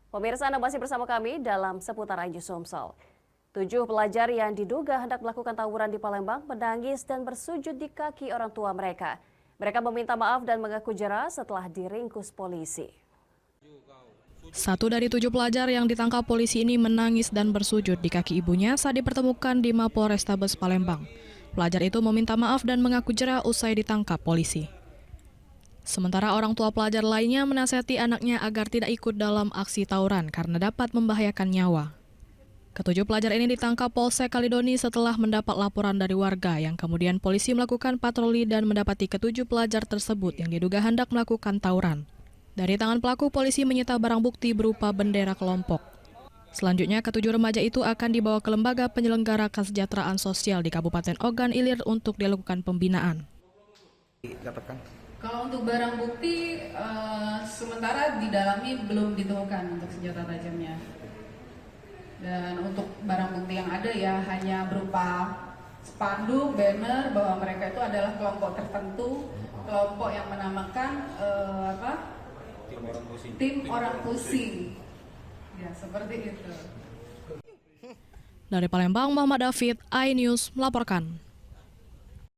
Pemirsa, Anda masih bersama kami dalam seputar Aju Sumsel. 7 pelajar yang diduga hendak melakukan tawuran di Palembang menangis dan bersujud di kaki orang tua mereka. Mereka meminta maaf dan mengaku jera setelah diringkus polisi. Satu dari 7 pelajar yang ditangkap polisi ini menangis dan bersujud di kaki ibunya saat dipertemukan di Mapolrestabes Palembang. Pelajar itu meminta maaf dan mengaku jera usai ditangkap polisi. Sementara orang tua pelajar lainnya menasihati anaknya agar tidak ikut dalam aksi tawuran karena dapat membahayakan nyawa. Ketujuh pelajar ini ditangkap Polsek Kalidoni setelah mendapat laporan dari warga yang kemudian polisi melakukan patroli dan mendapati ketujuh pelajar tersebut yang diduga hendak melakukan tawuran. Dari tangan pelaku, polisi menyita barang bukti berupa bendera kelompok. Selanjutnya, ketujuh remaja itu akan dibawa ke Lembaga Penyelenggara Kesejahteraan Sosial di Kabupaten Ogan Ilir untuk dilakukan pembinaan. Kalau untuk barang bukti, sementara didalami belum ditemukan untuk senjata tajamnya. Dan untuk barang bukti yang ada ya hanya berupa spanduk, banner bahwa mereka itu adalah kelompok tertentu, kelompok yang menamakan tim orang pusing. Ya, seperti itu. Dari Palembang, Muhammad David, iNews melaporkan.